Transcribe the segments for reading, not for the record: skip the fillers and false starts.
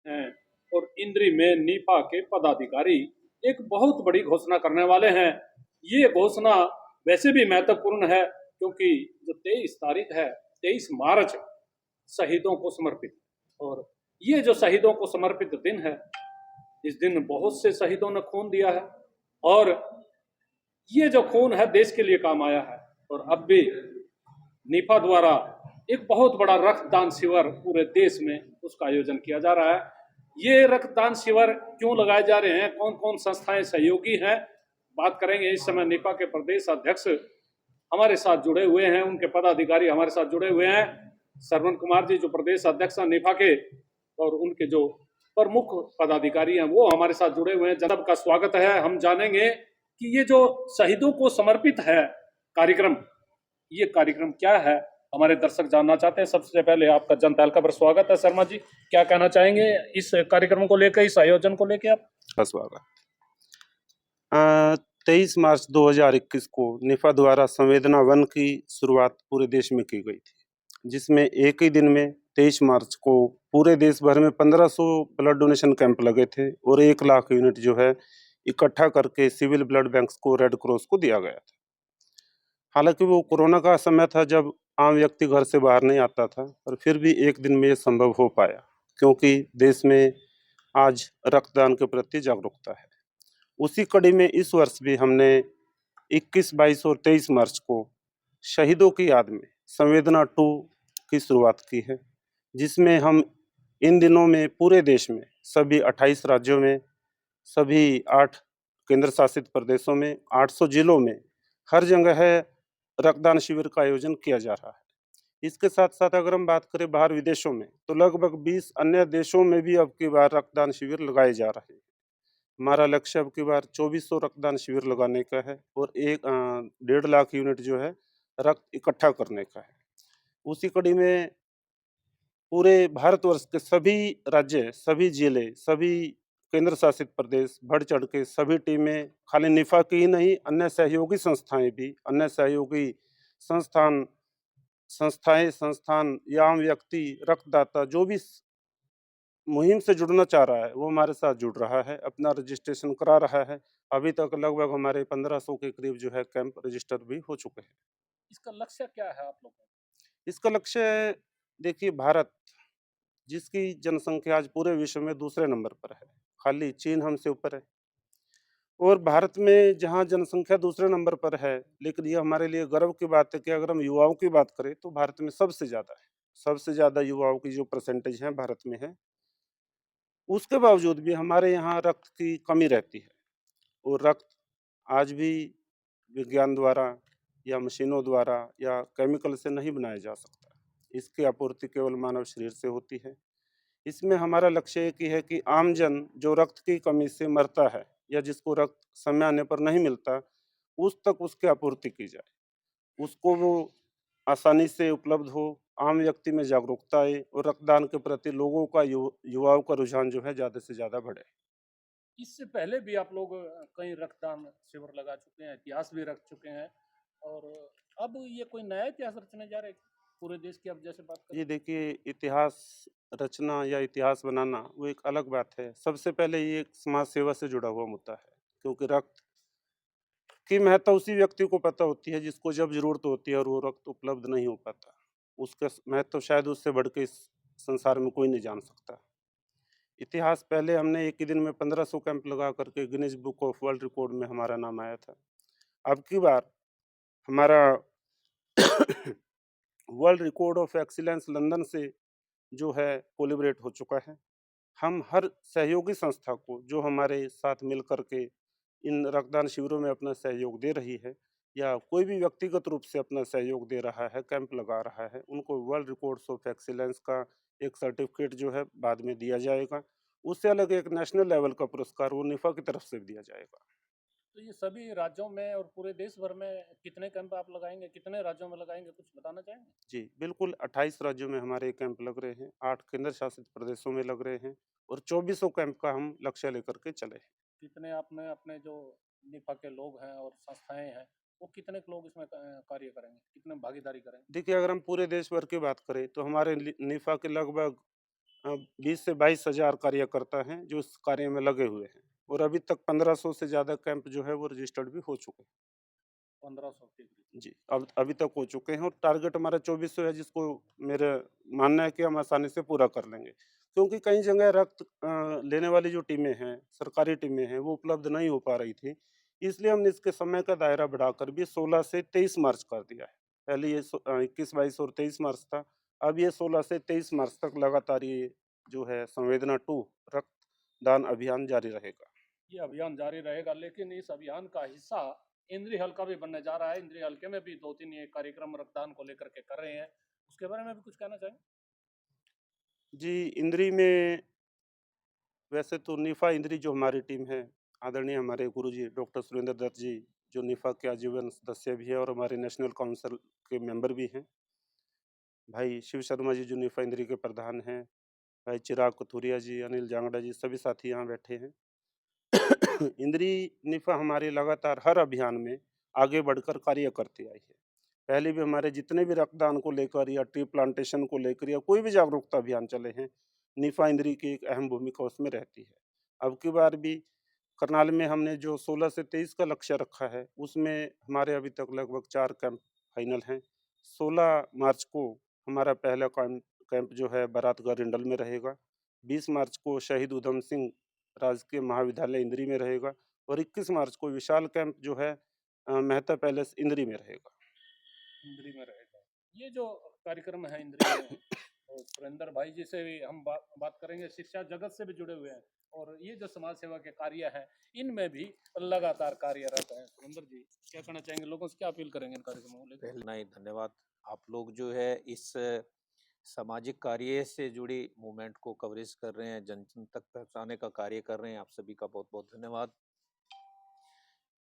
हैं और इंद्री में नीपा के पदाधिकारी एक बहुत बड़ी घोषणा करने वाले हैं। ये घोषणा वैसे भी महत्वपूर्ण है क्योंकि जो 23 तारीख है, 23 मार्च शहीदों को समर्पित, और ये जो शहीदों को समर्पित दिन है, इस दिन बहुत से शहीदों ने खून दिया है और ये जो खून है देश के लिए काम आया है। और अब भी नीफा द्वारा एक बहुत बड़ा रक्तदान शिविर पूरे देश में उसका आयोजन किया जा रहा है। ये रक्तदान शिविर क्यों लगाए जा रहे हैं, कौन कौन संस्थाएं सहयोगी हैं, बात करेंगे। इस समय नीफा के प्रदेश अध्यक्ष हमारे साथ जुड़े हुए हैं, उनके पदाधिकारी हमारे साथ जुड़े हुए हैं। श्रवण कुमार जी जो प्रदेश अध्यक्ष हैं नीफा के, और उनके जो प्रमुख पदाधिकारी हैं वो हमारे साथ जुड़े हुए हैं। जनता का स्वागत है। हम जानेंगे कि ये जो शहीदों को समर्पित है कार्यक्रम, ये कार्यक्रम क्या है, हमारे दर्शक जानना चाहते हैं। सबसे पहले आपका जनता अलका पर स्वागत है। शर्मा जी, क्या कहना चाहेंगे इस कार्यक्रम को लेकर, इस आयोजन को लेकर आप? स्वागत। 23 मार्च 2021 को निफा द्वारा संवेदना वन की शुरुआत पूरे देश में की गई थी, जिसमें एक ही दिन में 23 मार्च को पूरे देश भर में 1500 ब्लड डोनेशन कैंप लगे थे और 1 लाख यूनिट जो है इकट्ठा करके सिविल ब्लड बैंक्स को, रेड क्रॉस को दिया गया था। हालांकि वो कोरोना का समय था जब आम व्यक्ति घर से बाहर नहीं आता था, पर फिर भी एक दिन में ये संभव हो पाया क्योंकि देश में आज रक्तदान के प्रति जागरूकता है। उसी कड़ी में इस वर्ष भी हमने 21, 22 और 23 मार्च को शहीदों की याद में संवेदना 2 की शुरुआत की है, जिसमें हम इन दिनों में पूरे देश में सभी 28 राज्यों में, सभी 8 केंद्र शासित प्रदेशों में, 800 जिलों में हर जगह है रक्तदान शिविर का आयोजन किया जा रहा है। इसके साथ साथ अगर हम बात करें बाहर विदेशों में, तो लगभग 20 अन्य देशों में भी अब की बार रक्तदान शिविर लगाए जा रहे हैं। हमारा लक्ष्य अब की बार 2400 रक्तदान शिविर लगाने का है और 1.5 लाख यूनिट जो है रक्त इकट्ठा करने का है। उसी कड़ी में पूरे भारतवर्ष के सभी राज्य, सभी जिले, सभी केंद्र शासित प्रदेश बढ़ चढ़ के सभी टीमें, खाली निफा की ही नहीं, अन्य सहयोगी संस्थाएं भी, अन्य सहयोगी संस्थान या आम व्यक्ति, रक्तदाता जो भी मुहिम से जुड़ना चाह रहा है वो हमारे साथ जुड़ रहा है, अपना रजिस्ट्रेशन करा रहा है। अभी तक लगभग हमारे 1500 के करीब जो है कैंप रजिस्टर भी हो चुके हैं। इसका लक्ष्य क्या है आप लोगों का? इसका लक्ष्य देखिए, भारत जिसकी जनसंख्या आज पूरे विश्व में दूसरे नंबर पर है, खाली चीन हमसे ऊपर है। और भारत में जहाँ जनसंख्या दूसरे नंबर पर है, लेकिन ये हमारे लिए गर्व की बात है कि अगर हम युवाओं की बात करें तो भारत में सबसे ज़्यादा है, सबसे ज़्यादा युवाओं की जो परसेंटेज है भारत में है। उसके बावजूद भी हमारे यहाँ रक्त की कमी रहती है और रक्त आज भी विज्ञान द्वारा या मशीनों द्वारा या केमिकल से नहीं बनाया जा सकता। इसकी आपूर्ति केवल मानव शरीर से होती है। इसमें हमारा लक्ष्य एक ही है कि आमजन जो रक्त की कमी से मरता है या जिसको रक्त समय आने पर नहीं मिलता, उस तक उसकी आपूर्ति की जाए, उसको वो आसानी से उपलब्ध हो, आम व्यक्ति में जागरूकता आए और रक्तदान के प्रति लोगों का, युवाओं का रुझान जो है ज़्यादा से ज़्यादा बढ़े। इससे पहले भी आप लोग कई रक्तदान शिविर लगा चुके हैं, इतिहास भी रख चुके हैं, और अब ये कोई नया इतिहास रचने जा रहे हैं पूरे देश की? अब जैसे बात ये करें, देखिए, इतिहास रचना या इतिहास बनाना वो एक अलग बात है। सबसे पहले ये एक समाज सेवा से जुड़ा हुआ मुद्दा है, क्योंकि रक्त की महत्ता उसी व्यक्ति को पता होती है जिसको जब ज़रूरत होती है और वो रक्त उपलब्ध नहीं हो पाता। उसका महत्व शायद उससे बढ़ के इस संसार में कोई नहीं जान सकता। इतिहास पहले हमने एक ही दिन में 1500 कैंप लगा करके Guinness book of world record में हमारा नाम आया था। अब की बार हमारा world record of excellence London से जो है कोलिब्रेट हो चुका है। हम हर सहयोगी संस्था को जो हमारे साथ मिल कर के इन रक्तदान शिविरों में अपना सहयोग दे रही है या कोई भी व्यक्तिगत रूप से अपना सहयोग दे रहा है, कैंप लगा रहा है, उनको वर्ल्ड रिकॉर्ड्स ऑफ एक्सीलेंस का एक सर्टिफिकेट जो है बाद में दिया जाएगा। उससे अलग एक नेशनल लेवल का पुरस्कार वो निफा की तरफ से दिया जाएगा। तो ये सभी राज्यों में और पूरे देश भर में कितने कैंप आप लगाएंगे, कितने राज्यों में लगाएंगे, कुछ बताना चाहेंगे? जी, बिल्कुल 28 राज्यों में हमारे कैंप लग रहे हैं, 8 केंद्र शासित प्रदेशों में लग रहे हैं और 2400 कैंप का हम लक्ष्य लेकर के चले हैं। कितने आपने अपने जो निफा के लोग हैं और संस्थाएं हैं, वो कितने लोग इसमें कार्य करेंगे, कितने भागीदारी करेंगे? देखिए, अगर हम पूरे देश भर की बात करें तो हमारे निफा के लगभग 20 से 22 हजार कार्यकर्ता हैं जो इस कार्य में लगे हुए हैं और अभी तक 1500 से ज़्यादा कैंप जो है वो रजिस्टर्ड भी हो चुके हैं। 1500 के करीब। जी, अब अभी तक हो चुके हैं और टारगेट हमारा 2400 है जिसको मेरा मानना है कि हम आसानी से पूरा कर लेंगे। क्योंकि कई जगह रक्त लेने वाली जो टीमें हैं, सरकारी टीमें हैं, वो उपलब्ध नहीं हो पा रही थी। इसलिए हमने इसके समय का दायरा बढ़ाकर भी 16 से 23 मार्च कर दिया है। पहले ये 21, 22 और 23 मार्च था। अब ये 16 से 23 मार्च तक लगातार ये जो है संवेदना 2 रक्तदान अभियान जारी रहेगा। ये अभियान जारी रहेगा, लेकिन इस अभियान का हिस्सा इंद्री हल्का भी बनने जा रहा है। इंद्री हल्के में भी 2-3 ये कार्यक्रम रक्तदान को लेकर के कर रहे हैं। उसके बारे में भी कुछ कहना चाहेंगे? जी, इंद्री में वैसे तो निफ़ा इंद्री जो हमारी टीम है, आदरणीय हमारे गुरुजी डॉक्टर सुरेंद्र दत्त जी, जो निफ़ा के आजीवन सदस्य भी हैं और हमारे नेशनल काउंसिल के मेंबर भी हैं। भाई शिव शर्मा जी जो निफ़ा इंद्री के प्रधान हैं, भाई चिराग कथुरिया जी, अनिल जांगड़ा जी, सभी साथी यहाँ बैठे हैं। इंद्री निफ़ा हमारे लगातार हर अभियान में आगे बढ़कर कार्य करती आई है। पहले भी हमारे जितने भी रक्तदान को लेकर या ट्री प्लांटेशन को लेकर या कोई भी जागरूकता अभियान चले हैं, निफ़ा इंद्री की एक अहम भूमिका उसमें रहती है। अब की बार भी करनाल में हमने जो 16 से 23 का लक्ष्य रखा है, उसमें हमारे अभी तक लगभग 4 कैंप फाइनल हैं। 16 मार्च को हमारा पहला कैंप जो है बारातगढ़ रिंडल में रहेगा। 20 मार्च को शहीद उधम सिंह राजकीय महाविद्यालय इंदरी में रहेगा और 21 मार्च को विशाल कैंप जो है मेहता पैलेस इंदरी में रहेगा। इंद्री में रहेगा। ये जो कार्यक्रम है इंद्री में, और सुरेंद्र भाई जी से भी हम बात करेंगे, शिक्षा जगत से भी जुड़े हुए हैं और ये जो समाज सेवा के कार्य हैं, इनमें भी लगातार कार्यरत हैं। सुरेंद्र जी, क्या कहना चाहेंगे? लोगों से क्या अपील करेंगे इन कार्यक्रमों को लेकर? पहले नहीं, धन्यवाद। आप लोग जो है इस सामाजिक कार्य से जुड़ी मूवमेंट को कवरेज कर रहे हैं, जन जन तक पहुंचाने का कार्य कर रहे हैं, आप सभी का बहुत बहुत धन्यवाद।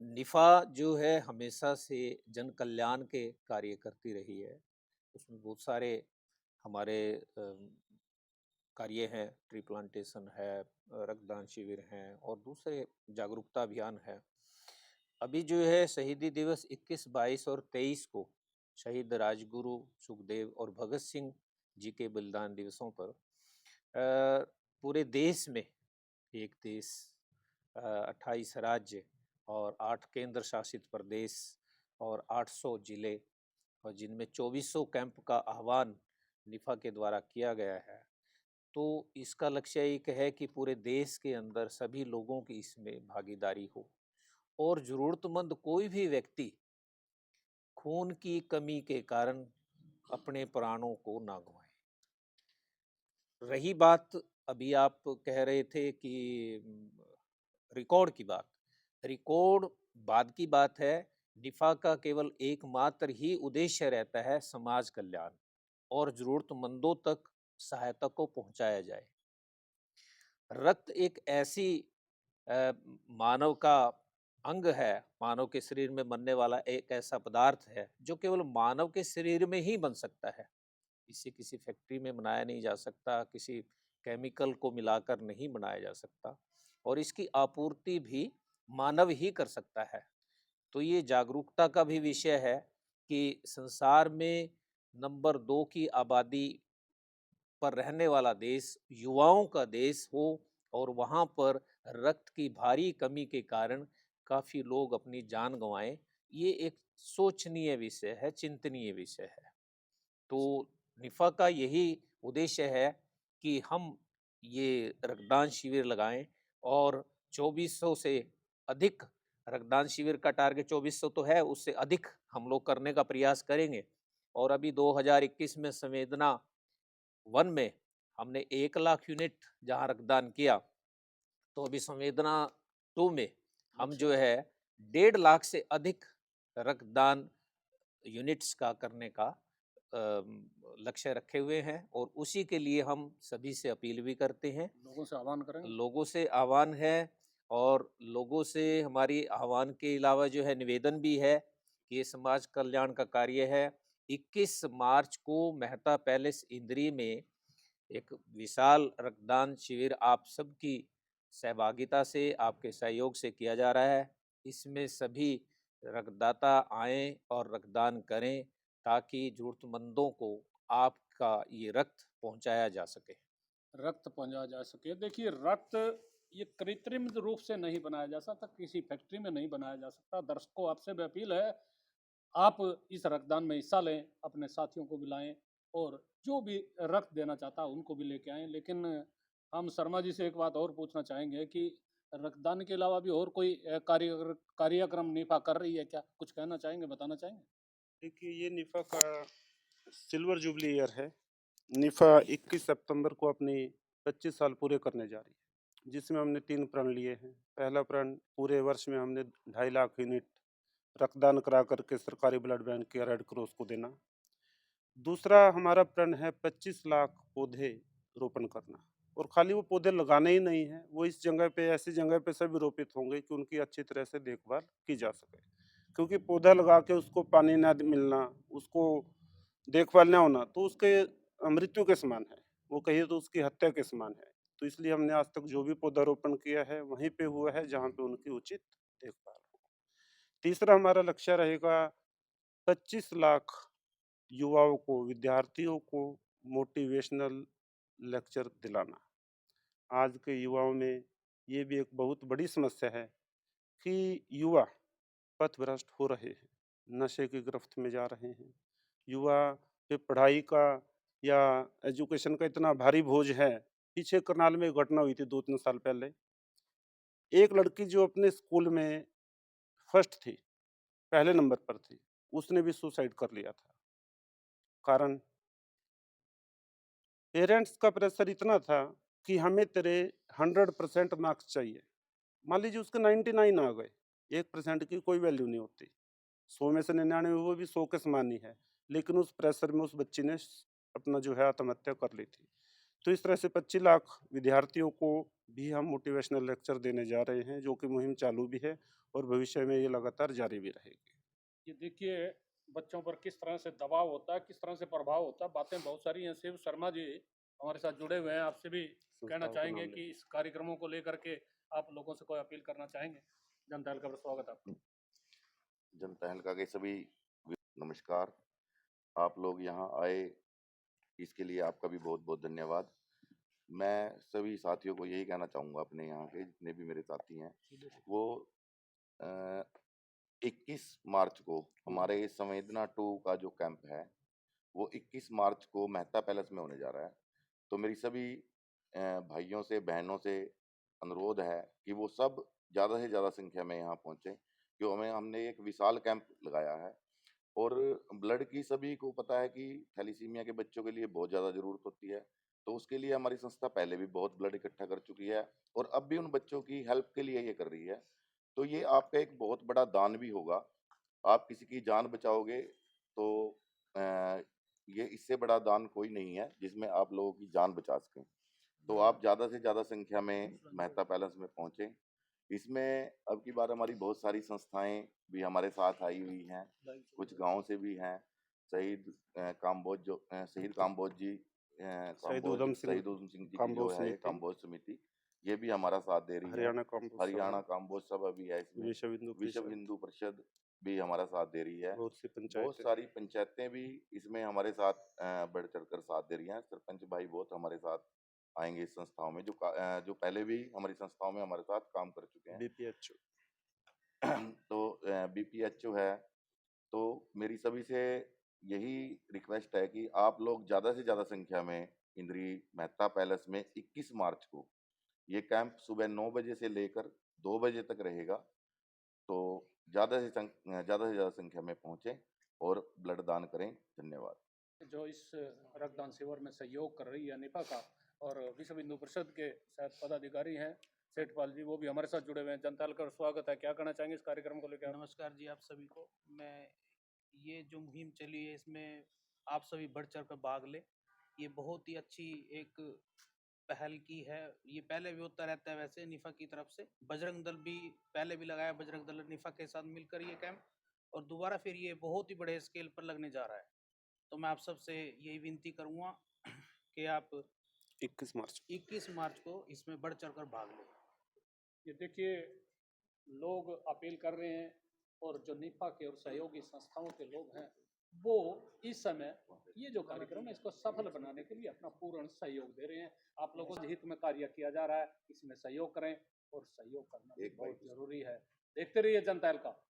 निफा जो है हमेशा से जन कल्याण के कार्य करती रही है। उसमें बहुत सारे हमारे कार्य हैं, ट्री प्लांटेशन है, रक्तदान शिविर हैं और दूसरे जागरूकता अभियान है। अभी जो है शहीदी दिवस 21, 22 और 23 को शहीद राजगुरु सुखदेव और भगत सिंह जी के बलिदान दिवसों पर पूरे देश में एक देश, 28 राज्य और 8 केंद्र शासित प्रदेश और 800 जिले और जिनमें 2400 कैंप का आह्वान निफा के द्वारा किया गया है। तो इसका लक्ष्य एक है कि पूरे देश के अंदर सभी लोगों की इसमें भागीदारी हो और ज़रूरतमंद कोई भी व्यक्ति खून की कमी के कारण अपने प्राणों को ना गंवाए। रही बात, अभी आप कह रहे थे कि रिकॉर्ड की बात, रिकॉर्ड बाद की बात है। निफा का केवल एकमात्र ही उद्देश्य रहता है समाज कल्याण और ज़रूरतमंदों तक सहायता को पहुंचाया जाए। रक्त एक ऐसी मानव का अंग है, मानव के शरीर में बनने वाला एक ऐसा पदार्थ है जो केवल मानव के शरीर में ही बन सकता है। इसे किसी फैक्ट्री में बनाया नहीं जा सकता, किसी केमिकल को मिलाकर नहीं बनाया जा सकता और इसकी आपूर्ति भी मानव ही कर सकता है। तो ये जागरूकता का भी विषय है कि संसार में नंबर 2 की आबादी पर रहने वाला देश युवाओं का देश हो और वहाँ पर रक्त की भारी कमी के कारण काफ़ी लोग अपनी जान गंवाएं, ये एक सोचनीय विषय है, चिंतनीय विषय है। तो निफा का यही उद्देश्य है कि हम ये रक्तदान शिविर लगाएं और 2400 से अधिक रक्तदान शिविर का टारगेट 2400 तो है, उससे अधिक हम लोग करने का प्रयास करेंगे। और अभी 2021 में संवेदना 1 में हमने 1 लाख यूनिट जहां रक्तदान किया, तो अभी संवेदना 2 में हम जो है 1.5 लाख से अधिक रक्तदान यूनिट्स का करने का लक्ष्य रखे हुए हैं और उसी के लिए हम सभी से अपील भी करते हैं। लोगों से आह्वान करेंगे? लोगों से आह्वान है और लोगों से हमारी आह्वान के अलावा जो है निवेदन भी है कि ये समाज कल्याण का कार्य है। 21 मार्च को मेहता पैलेस इंदरी में एक विशाल रक्तदान शिविर आप सबकी सहभागिता से, आपके सहयोग से किया जा रहा है। इसमें सभी रक्तदाता आएं और रक्तदान करें ताकि ज़रूरतमंदों को आपका ये रक्त पहुंचाया जा सके। रक्त पहुंचाया जा सके। देखिए, रक्त ये कृत्रिम रूप से नहीं बनाया जा सकता, किसी फैक्ट्री में नहीं बनाया जा सकता। दर्शकों, आपसे भी अपील है, आप इस रक्तदान में हिस्सा लें, अपने साथियों को बुलाएं और जो भी रक्त देना चाहता है उनको भी लेके आएं। लेकिन हम शर्मा जी से एक बात और पूछना चाहेंगे कि रक्तदान के अलावा भी और कोई कार्यक्रम निफा कर रही है क्या? कुछ कहना चाहेंगे, बताना चाहेंगे? देखिए, ये निफा का सिल्वर जुबली ईयर है। निफा 21 सितंबर को अपनी 25 साल पूरे करने जा रही है, जिसमें हमने 3 प्रण लिए हैं। पहला प्रण, पूरे वर्ष में हमने 2.5 लाख यूनिट रक्तदान करा करके सरकारी ब्लड बैंक या रेड क्रॉस को देना। दूसरा हमारा प्रण है 25 लाख पौधे रोपण करना, और खाली वो पौधे लगाने ही नहीं है, वो इस जगह पे, ऐसी जगह पे सभी रोपित होंगे कि उनकी अच्छी तरह से देखभाल की जा सके। क्योंकि पौधा लगा के उसको पानी ना मिलना, उसको देखभाल ना होना, तो उसके मृत्यु के समान है, वो कहिए तो उसकी हत्या के समान है। तो इसलिए हमने आज तक जो भी पौधारोपण किया है वहीं पे हुआ है जहाँ पे उनकी उचित देखभाल हो। तीसरा हमारा लक्ष्य रहेगा 25 लाख युवाओं को, विद्यार्थियों को मोटिवेशनल लेक्चर दिलाना। आज के युवाओं में ये भी एक बहुत बड़ी समस्या है कि युवा पथभ्रष्ट हो रहे हैं, नशे की गिरफ्त में जा रहे हैं। युवा पे पढ़ाई का या एजुकेशन का इतना भारी बोझ है। पीछे करनाल में एक घटना हुई थी 2-3 साल पहले। एक लड़की जो अपने स्कूल में फर्स्ट थी, पहले नंबर पर थी, उसने भी सुसाइड कर लिया था। कारण पेरेंट्स का प्रेशर इतना था कि हमें तेरे 100% मार्क्स चाहिए। मान लीजिए उसके 99 आ गए, 1% की कोई वैल्यू नहीं होती। 100 में से 99, वो भी 100 के समान ही है। लेकिन उस प्रेशर में उस बच्ची ने अपना जो है आत्महत्या कर ली थी। तो इस तरह से 25 लाख विद्यार्थियों को भी हम मोटिवेशनल लेक्चर देने जा रहे हैं, जो कि मुहिम चालू भी है और भविष्य में ये लगातार जारी भी रहेगी। ये देखिए, बच्चों पर किस तरह से दबाव होता है, किस तरह से प्रभाव होता है, बातें बहुत सारी हैं। शिव शर्मा जी हमारे साथ जुड़े हुए हैं, आपसे भी कहना संस्थाओं का चाहेंगे नाम कि इस कार्यक्रमों को लेकर के आप लोगों से कोई अपील करना चाहेंगे? जनता हल्का पर स्वागत है आपका। जनता हल्का के सभी नमस्कार। आप लोग यहाँ आए, इसके लिए आपका भी बहुत बहुत धन्यवाद। मैं सभी साथियों को यही कहना चाहूँगा, अपने यहाँ के जितने भी मेरे साथी हैं, वो 21 मार्च को हमारे संवेदना 2 का जो कैंप है, वो 21 मार्च को मेहता पैलेस में होने जा रहा है। तो मेरी सभी भाइयों से, बहनों से अनुरोध है कि वो सब ज़्यादा से ज़्यादा संख्या में यहाँ पहुँचें, क्यों हमने एक विशाल कैंप लगाया है। और ब्लड की सभी को पता है कि थैलीसीमिया के बच्चों के लिए बहुत ज़्यादा ज़रूरत होती है। तो उसके लिए हमारी संस्था पहले भी बहुत ब्लड इकट्ठा कर चुकी है और अब भी उन बच्चों की हेल्प के लिए ये कर रही है। तो ये आपका एक बहुत बड़ा दान भी होगा। आप किसी की जान बचाओगे तो अ, ये इससे बड़ा दान कोई नहीं है जिसमें आप लोगों की जान बचा सकें। तो आप ज़्यादा से ज़्यादा संख्या में मेहता पैलेस में पहुँचें। इसमें अब की बार हमारी बहुत सारी संस्थाएं भी हमारे साथ आई हुई हैं, कुछ गांव से भी हैं। शहीद काम्बोज जी, शहीद उधम सिंह शहीद उधम सिंह जी की जो काम्बोज है ये समिति, काम्बोज समिति, ये भी हमारा साथ दे रही है। हरियाणा काम्बोज हरियाणा सभा, काम्बोज सभा भी है इसमें। विश्व हिंदू विश्व परिषद, हिंदू परिषद भी हमारा साथ दे रही है। बहुत सी बहुत पंचायतें। सारी पंचायतें भी इसमें हमारे साथ बढ़ चढ़कर साथ दे रही हैं। सरपंच भाई बहुत हमारे साथ आएंगे इस संस्थाओं में, जो पहले भी हमारी संस्थाओं में हमारे साथ काम कर चुके हैं। बीपीएचओ। तो बीपीएचओ है। तो मेरी सभी से यही रिक्वेस्ट है कि आप लोग ज़्यादा से ज़्यादा संख्या में इंद्री मेहता पैलेस में 21 मार्च को, ये कैंप सुबह 9 बजे से लेकर 2 बजे तक रहेगा। तो ज़्यादा से ज़्यादा संख्या में पहुँचें और ब्लड दान करें। धन्यवाद। जो इस रक्तदान शिविर में सहयोग कर रही है निपा का, और विश्व हिंदू परिषद के शायद पदाधिकारी हैं सेठपाल जी, वो भी हमारे साथ जुड़े हुए हैं। जनता का स्वागत है, क्या कहना चाहेंगे इस कार्यक्रम को लेकर? नमस्कार जी, आप सभी को। मैं ये जो मुहिम चली है इसमें आप सभी बढ़ चढ़ कर भाग ले। ये बहुत ही अच्छी एक पहल की है। ये पहले भी होता रहता है वैसे निफा की तरफ से। बजरंग दल भी पहले भी लगाया, बजरंग दल निफा के साथ मिलकर ये कैंप, और दोबारा फिर ये बहुत ही बड़े स्केल पर लगने जा रहा है। तो मैं आप सबसे यही विनती करूँगा कि आप 21 मार्च को इसमें बढ़ चढ़ कर भाग लें। ये देखिए, लोग अपील कर रहे हैं और जो निपा के और सहयोगी संस्थाओं के लोग हैं वो इस समय ये जो कार्यक्रम है इसको सफल बनाने के लिए अपना पूर्ण सहयोग दे रहे हैं। आप लोगों के हित में कार्य किया जा रहा है, इसमें सहयोग करें और सहयोग करना भी एक भाई बहुत जरूरी है। देखते रहिए जनता का।